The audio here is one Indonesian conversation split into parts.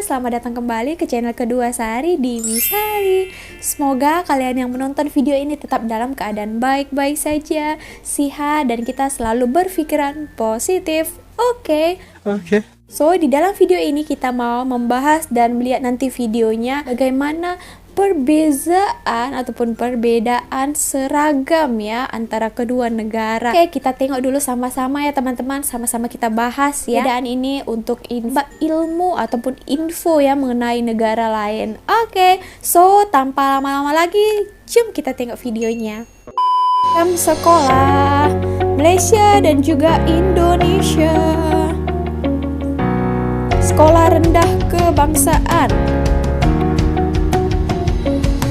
selamat datang kembali ke channel kedua Sari di Misari. Semoga kalian yang menonton video ini tetap dalam keadaan baik-baik saja, sehat, dan kita selalu berpikiran positif. Oke. So, di dalam video ini kita mau membahas dan melihat nanti videonya bagaimana perbezaan ataupun perbedaan seragam ya antara kedua negara. Oke, kita tengok dulu sama-sama ya teman-teman, sama-sama kita bahas ya. Perbedaan ini untuk ilmu ataupun info ya mengenai negara lain. Oke, so tanpa lama-lama lagi, jom kita tengok videonya. Jam sekolah Malaysia dan juga Indonesia. Sekolah rendah kebangsaan.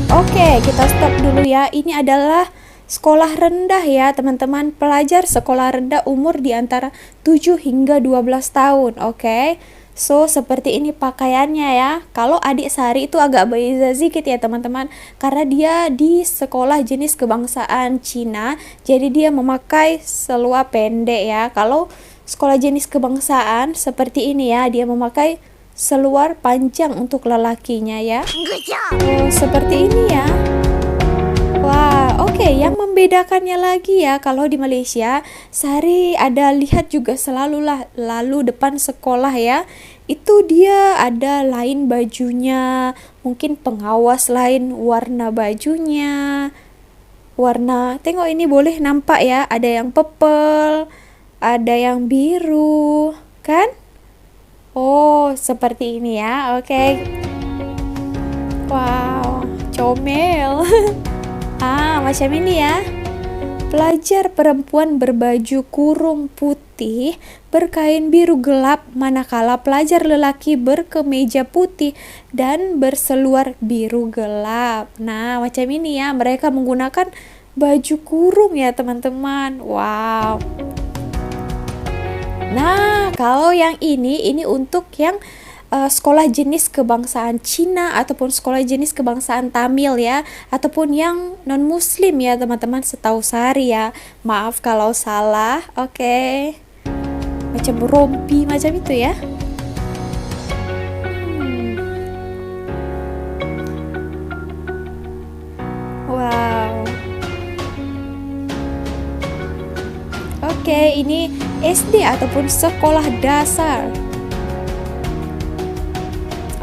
Oke, kita stop dulu ya. Ini adalah sekolah rendah ya teman-teman. Pelajar sekolah rendah umur di antara 7 hingga 12 tahun. Oke. So, seperti ini pakaiannya ya. Kalau adik Sari itu agak beza sedikit ya teman-teman. Karena dia di sekolah jenis kebangsaan Cina. Jadi dia memakai seluar pendek ya. Kalau sekolah jenis kebangsaan seperti ini ya. Dia memakai seluar panjang untuk lelakinya ya. Oh, seperti ini ya. Wah, oke. Yang membedakannya lagi ya, kalau di Malaysia, Sari ada lihat juga lalu depan sekolah ya. Itu dia ada lain bajunya, mungkin pengawas lain warna bajunya. Tengok ini boleh nampak ya, ada yang purple, ada yang biru, kan? Oh, seperti ini ya. Oke. Wow, comel. Macam ini ya. Pelajar perempuan berbaju kurung putih berkain biru gelap, manakala pelajar lelaki berkemeja putih dan berseluar biru gelap. Nah, macam ini ya. Mereka menggunakan baju kurung ya, teman-teman. Wow. Nah, kalau yang ini untuk yang sekolah jenis kebangsaan Cina ataupun sekolah jenis kebangsaan Tamil ya, ataupun yang non muslim ya teman-teman, setahu Sari ya. Maaf kalau salah. Oke. Macam rompi macam itu ya. Wow. Oke, ini SD ataupun sekolah dasar.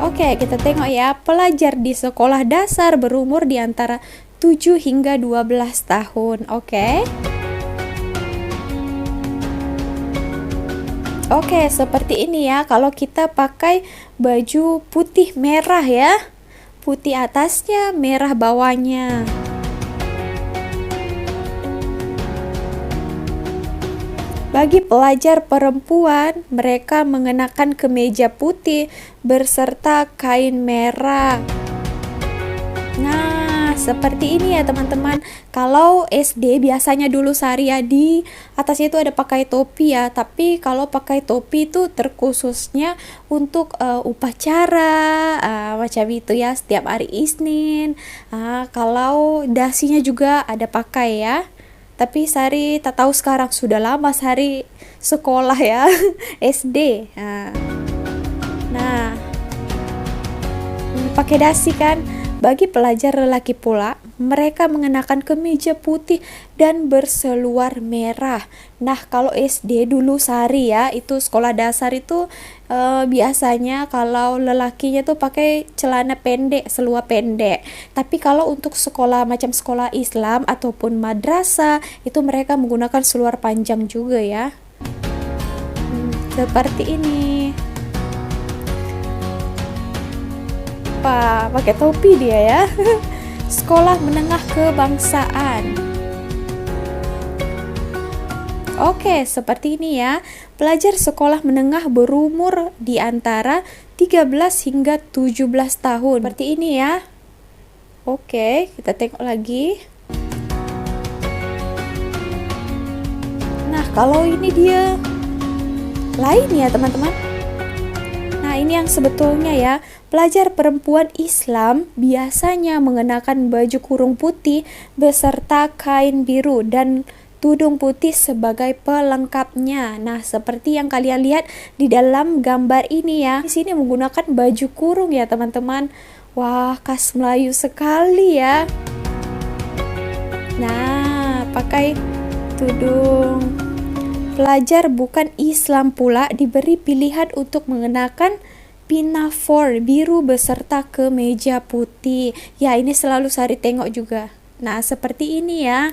Oke, kita tengok ya. Pelajar di sekolah dasar berumur di antara 7 hingga 12 tahun. Oke. Oke, seperti ini ya. Kalau kita pakai baju putih merah ya. Putih atasnya, merah bawahnya. Bagi pelajar perempuan, mereka mengenakan kemeja putih berserta kain merah. Nah, seperti ini ya teman-teman. Kalau SD biasanya dulu Sari ya, di atasnya itu ada pakai topi ya. Tapi kalau pakai topi itu terkhususnya untuk upacara macam itu ya, setiap hari Isnin. Kalau dasinya juga ada pakai ya. Tapi Sari tak tahu sekarang, sudah lama Sari sekolah ya. SD. Nah, pakai dasi kan. Bagi pelajar lelaki pula, mereka mengenakan kemeja putih dan berseluar merah. Nah, kalau SD dulu Sari ya, itu sekolah dasar itu biasanya kalau lelakinya tuh pakai celana pendek, seluar pendek. Tapi kalau untuk sekolah macam sekolah Islam ataupun madrasah, itu mereka menggunakan seluar panjang juga ya. Seperti ini. Pakai topi dia ya. Sekolah menengah kebangsaan. Oke, seperti ini ya. Pelajar sekolah menengah berumur di antara 13 hingga 17 tahun. Seperti ini ya. Oke, kita tengok lagi. Nah, kalau ini dia lain ya teman-teman. Nah, ini yang sebetulnya ya. Pelajar perempuan Islam biasanya mengenakan baju kurung putih beserta kain biru dan tudung putih sebagai pelengkapnya. Nah, seperti yang kalian lihat di dalam gambar ini ya. Di sini menggunakan baju kurung ya, teman-teman. Wah, khas Melayu sekali ya. Nah, pakai tudung. Pelajar bukan Islam pula diberi pilihan untuk mengenakan pinafore biru beserta kemeja putih. Ya, ini selalu Sari tengok juga. Nah, seperti ini ya.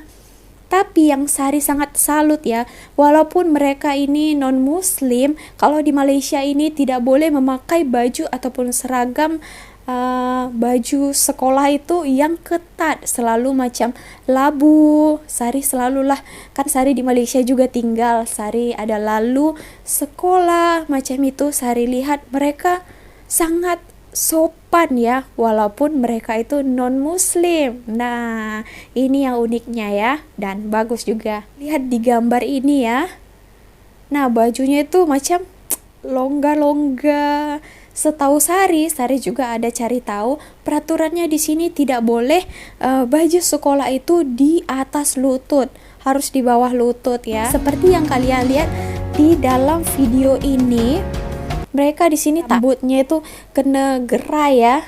Tapi yang Sari sangat salut ya, walaupun mereka ini non-muslim, kalau di Malaysia ini tidak boleh memakai baju ataupun seragam baju sekolah itu yang ketat, selalu macam labu. Sari selalulah, kan Sari di Malaysia juga tinggal, Sari ada lalu sekolah macam itu. Sari lihat mereka sangat sopan ya, walaupun mereka itu non muslim. Nah, ini yang uniknya ya, dan bagus juga. Lihat di gambar ini ya. Nah, bajunya itu macam longga-longga. Setahu Sari juga ada cari tahu peraturannya di sini tidak boleh baju sekolah itu di atas lutut, harus di bawah lutut ya. Seperti yang kalian lihat di dalam video ini, mereka di sini rambutnya itu kena gerai ya.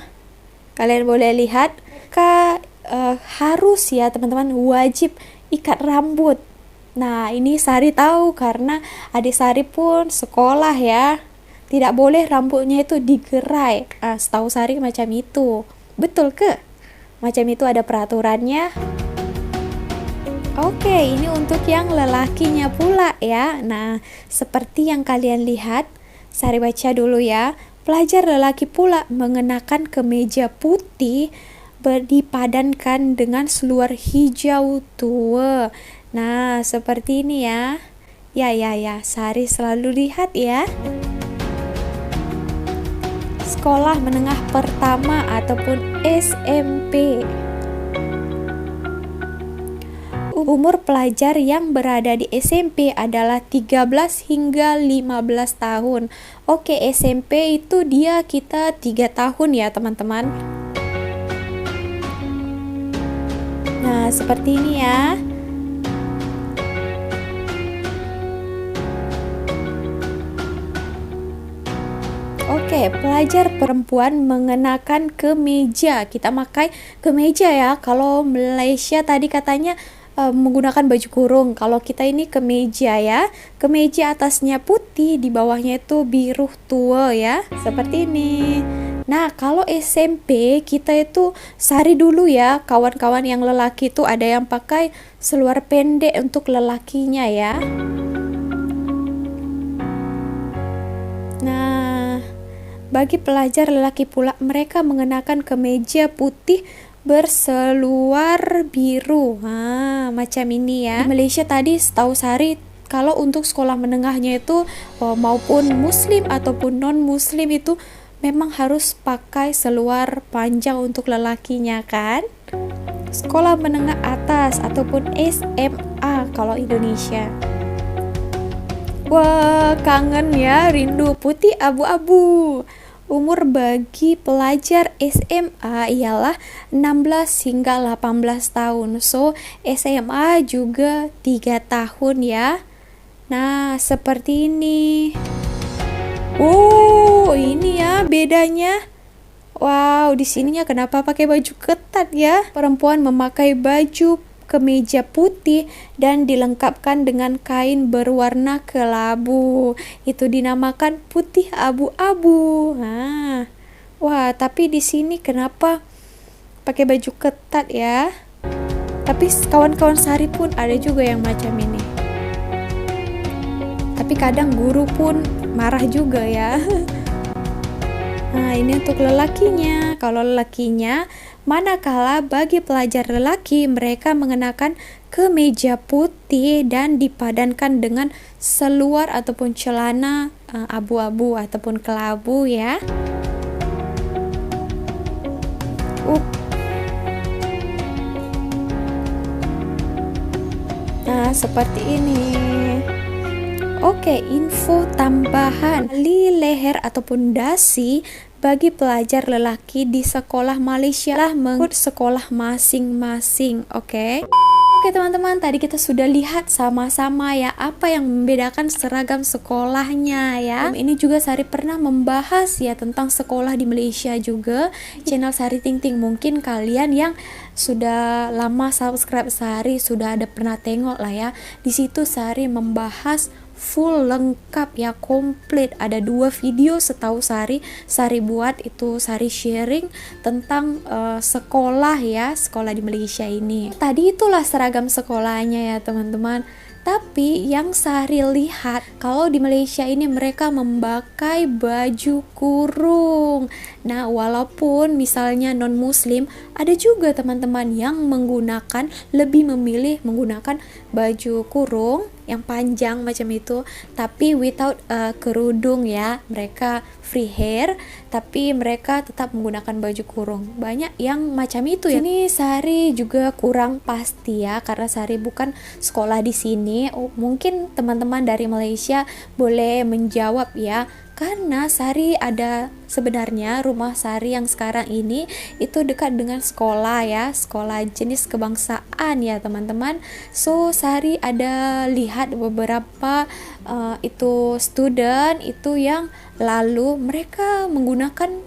Kalian boleh lihat, mereka harus ya teman-teman, wajib ikat rambut. Nah, ini Sari tahu karena adik Sari pun sekolah ya. Tidak boleh rambutnya itu digerai. Setahu Sari macam itu. Betul ke? Macam itu ada peraturannya. Oke, ini untuk yang lelakinya pula ya. Nah, seperti yang kalian lihat, Sari baca dulu ya. Pelajar lelaki pula mengenakan kemeja putih dipadankan dengan seluar hijau tua. Nah, seperti ini ya. Ya, Sari selalu lihat ya. Sekolah menengah pertama ataupun SMP. Umur pelajar yang berada di SMP adalah 13 hingga 15 tahun. Oke, SMP itu kita 3 tahun ya teman-teman. Nah, seperti ini ya. Oke, pelajar perempuan mengenakan kemeja. Kita pakai kemeja ya. Kalau Malaysia tadi katanya menggunakan baju kurung. Kalau kita ini kemeja ya. Kemeja atasnya putih, di bawahnya itu biru tua ya. Seperti ini. Nah, kalau SMP kita itu Sari dulu ya. Kawan-kawan yang lelaki itu ada yang pakai seluar pendek untuk lelakinya ya. Nah, bagi pelajar lelaki pula, mereka mengenakan kemeja putih berseluar biru. Macam ini ya. Di Malaysia tadi setahu Sari, kalau untuk sekolah menengahnya itu maupun muslim ataupun non muslim itu memang harus pakai seluar panjang untuk lelakinya kan. Sekolah menengah atas ataupun SMA kalau Indonesia. Wah, kangen ya, rindu putih abu-abu. Umur bagi pelajar SMA ialah 16 hingga 18 tahun. So, SMA juga 3 tahun ya. Nah, seperti ini. Oh, ini ya bedanya. Wow, di sininya kenapa pakai baju ketat ya? Perempuan memakai baju kemeja putih dan dilengkapkan dengan kain berwarna kelabu. Itu dinamakan putih abu-abu. Wah, tapi di sini kenapa pakai baju ketat ya? Tapi kawan-kawan Sari pun ada juga yang macam ini. Tapi kadang guru pun marah juga ya. Nah, ini untuk lelakinya. Kalau lelakinya, manakala bagi pelajar lelaki, mereka mengenakan kemeja putih dan dipadankan dengan seluar ataupun celana abu-abu ataupun kelabu ya. Nah, seperti ini. Oke, info tambahan. Tali leher ataupun dasi bagi pelajar lelaki di sekolah Malaysia lah mengikut sekolah masing-masing. Oke, Oke teman-teman, tadi kita sudah lihat sama-sama ya apa yang membedakan seragam sekolahnya ya. Ini juga Sari pernah membahas ya tentang sekolah di Malaysia juga. Channel Sari Ting Ting, mungkin kalian yang sudah lama subscribe Sari sudah ada pernah tengok lah ya. Di situ Sari membahas full lengkap ya, komplit, ada 2 video setahu Sari buat itu, Sari sharing tentang sekolah ya, sekolah di Malaysia ini. Tadi itulah seragam sekolahnya ya teman-teman. Tapi yang Sari lihat kalau di Malaysia ini mereka memakai baju kurung. Nah, walaupun misalnya non muslim, ada juga teman-teman yang lebih memilih menggunakan baju kurung yang panjang macam itu, tapi without kerudung ya. Mereka free hair tapi mereka tetap menggunakan baju kurung. Banyak yang macam itu ya. Ini Sari juga kurang pasti ya, karena Sari bukan sekolah di sini. Mungkin teman-teman dari Malaysia boleh menjawab ya. Karena Sari ada, sebenarnya rumah Sari yang sekarang ini itu dekat dengan sekolah ya, sekolah jenis kebangsaan ya teman-teman. So Sari ada lihat beberapa itu student itu yang lalu mereka menggunakan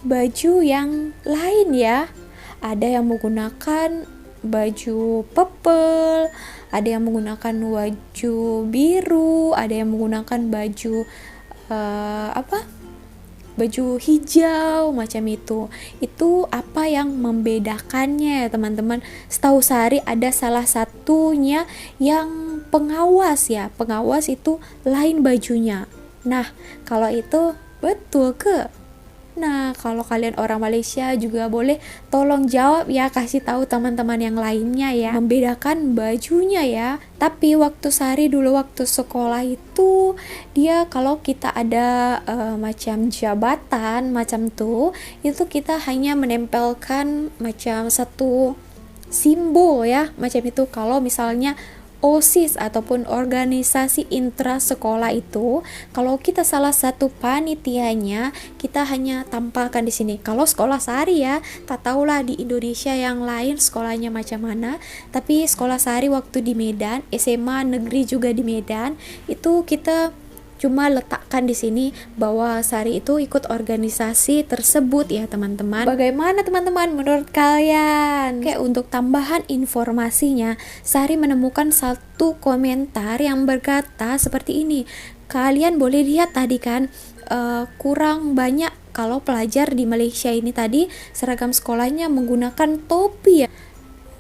baju yang lain ya. Ada yang menggunakan baju purple, ada yang menggunakan baju biru, ada yang menggunakan baju baju hijau macam itu apa yang membedakannya ya teman-teman. Setahu Sari ada salah satunya yang pengawas ya, pengawas itu lain bajunya. Nah kalau itu betul ke? Nah, kalau kalian orang Malaysia juga boleh tolong jawab ya, kasih tahu teman-teman yang lainnya ya, membedakan bajunya ya. Tapi waktu Sari dulu waktu sekolah itu, dia kalau kita ada macam jabatan macam tuh, itu kita hanya menempelkan macam satu simbol ya, macam itu. Kalau misalnya OSIS ataupun organisasi intra sekolah itu, kalau kita salah satu panitianya, kita hanya tampalkan di sini. Kalau sekolah Sari ya, tak tahulah di Indonesia yang lain sekolahnya macam mana. Tapi sekolah Sari waktu di Medan, SMA negeri juga di Medan, itu kita cuma letakkan di sini bahwa Sari itu ikut organisasi tersebut ya teman-teman. Bagaimana teman-teman menurut kalian? Oke, untuk tambahan informasinya, Sari menemukan satu komentar yang berkata seperti ini. Kalian boleh lihat tadi kan, kurang banyak kalau pelajar di Malaysia ini tadi seragam sekolahnya menggunakan topi ya.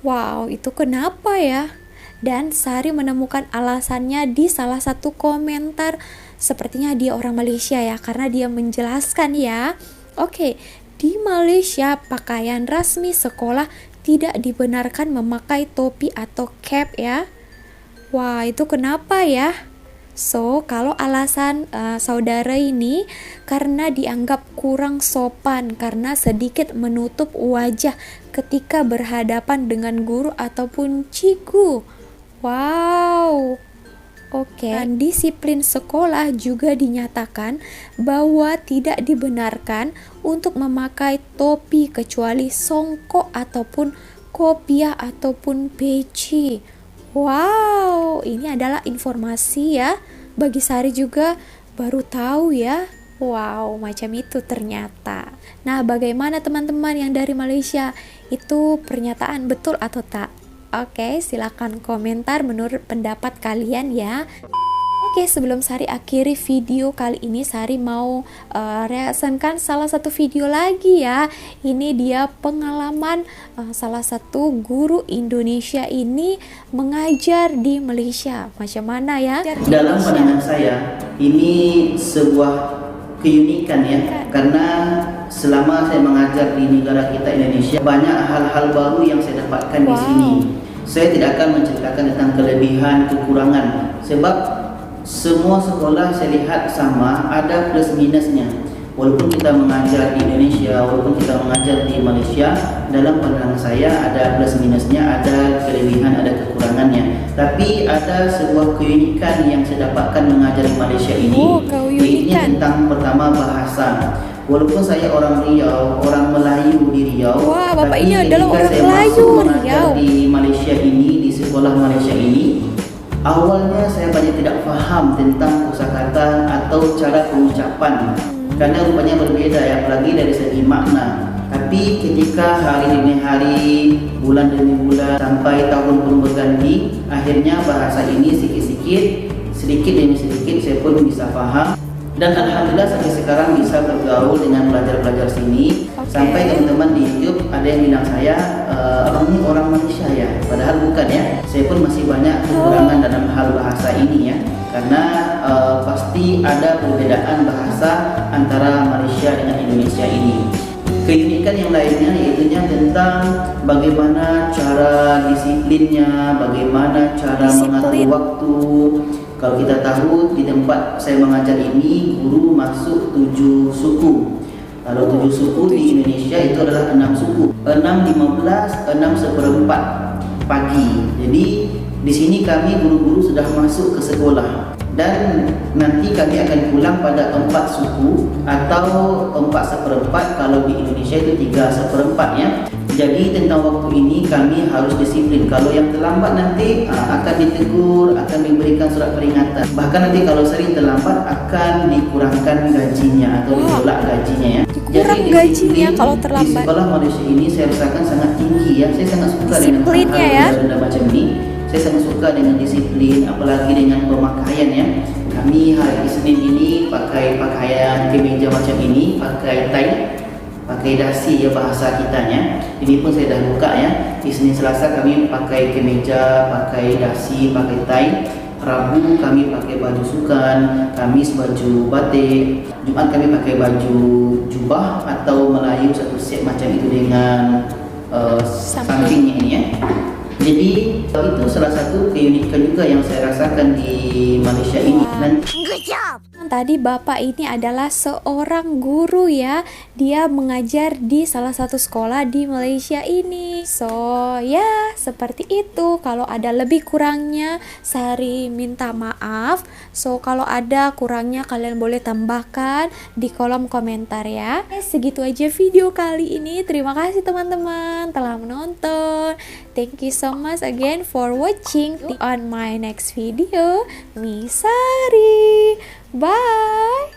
Wow, itu kenapa ya? Dan Sari menemukan alasannya di salah satu komentar. Sepertinya dia orang Malaysia ya, karena dia menjelaskan ya. Oke, di Malaysia pakaian rasmi sekolah tidak dibenarkan memakai topi atau cap ya. Wah, itu kenapa ya? So, kalau alasan saudara ini karena dianggap kurang sopan karena sedikit menutup wajah ketika berhadapan dengan guru ataupun cikgu. Wow. Oke, dan disiplin sekolah juga dinyatakan bahwa tidak dibenarkan untuk memakai topi kecuali songkok ataupun kopiah ataupun peci. Wow, ini adalah informasi ya. Bagi Sari juga baru tahu ya. Wow, macam itu ternyata. Nah, bagaimana teman-teman yang dari Malaysia? Itu pernyataan betul atau tak? Oke, silakan komentar menurut pendapat kalian ya. Oke, sebelum Sari akhiri video kali ini, Sari mau reaksikan salah satu video lagi ya. Ini dia pengalaman salah satu guru Indonesia ini mengajar di Malaysia. Macam mana ya? Dalam pandangan saya, ini sebuah keunikan ya, karena selama saya mengajar di negara kita Indonesia, banyak hal-hal baru yang saya dapatkan di sini. Saya tidak akan menceritakan tentang kelebihan, kekurangan, sebab semua sekolah saya lihat sama, ada plus minusnya. Walaupun kita mengajar di Indonesia, walaupun kita mengajar di Malaysia, dalam pandangan saya ada plus minusnya, ada kelebihan, ada kekurangannya. Tapi ada sebuah keunikan yang saya dapatkan mengajar di Malaysia ini, yaitu tentang pertama bahasa. Walaupun saya orang Riau, orang Melayu di Riau, tapi Bapak ini Tapi adalah ketika orang saya masuk Melayu, mengajar Riau. di Malaysia ini, di sekolah Malaysia ini, awalnya saya banyak tidak paham tentang kosakata atau cara pengucapan, karena rupanya berbeda ya, apalagi dari segi makna. Tapi ketika hari demi hari, bulan demi bulan, sampai tahun pun berganti, akhirnya bahasa ini sedikit demi sedikit saya pun bisa paham. Dan alhamdulillah sampai sekarang bisa bergaul dengan pelajar-pelajar sini. Sampai teman-teman di YouTube ada yang bilang saya ini orang Malaysia ya, padahal bukan ya. Saya pun masih banyak kekurangan dalam hal bahasa ini ya, karena pasti ada perbedaan bahasa antara Malaysia dengan Indonesia ini. Keunikan yang lainnya yaitu tentang bagaimana cara disiplinnya, bagaimana cara mengatur waktu. Kalau kita tahu di tempat saya mengajar ini, guru masuk 7 suku. Kalau 7 suku di Indonesia itu adalah 6 suku. 6.15, 6:1 pagi. Jadi di sini kami guru-guru sudah masuk ke sekolah. Dan nanti kami akan pulang pada 4 suku atau 4/4, kalau di Indonesia itu 3/4 ya. Jadi tentang waktu ini kami harus disiplin. Kalau yang terlambat nanti akan ditegur, akan diberikan surat peringatan. Bahkan nanti kalau sering terlambat akan dikurangkan gajinya atau ditolak gajinya ya. Dikurang gajinya kalau terlambat. Di sekolah Malaysia ini saya rasakan sangat tinggi ya. Saya sangat suka disiplinnya ya. Dengan macam ini. Saya sangat suka dengan disiplin, apalagi dengan pemakaian ya. Kami hari Isnin ini pakai pakaian kemeja macam ini, pakai tie, pakai dasi ya bahasa kitanya. Ini pun saya dah buka ya. Isnin Selasa kami pakai kemeja, pakai dasi, pakai tie. Rabu kami pakai baju sukan, Kamis baju batik, Jumat kami pakai baju jubah atau Melayu satu set macam itu dengan sampingnya ini ya. Jadi itu salah satu keunikan juga yang saya rasakan di Malaysia ini. Dan tadi Bapak ini adalah seorang guru ya. Dia mengajar di salah satu sekolah di Malaysia ini. So ya seperti itu. Kalau ada lebih kurangnya Sari minta maaf. So kalau ada kurangnya kalian boleh tambahkan di kolom komentar ya. Segitu aja video kali ini. Terima kasih teman-teman telah menonton. Thank you so much again for watching. On my next video, Misari. Bye.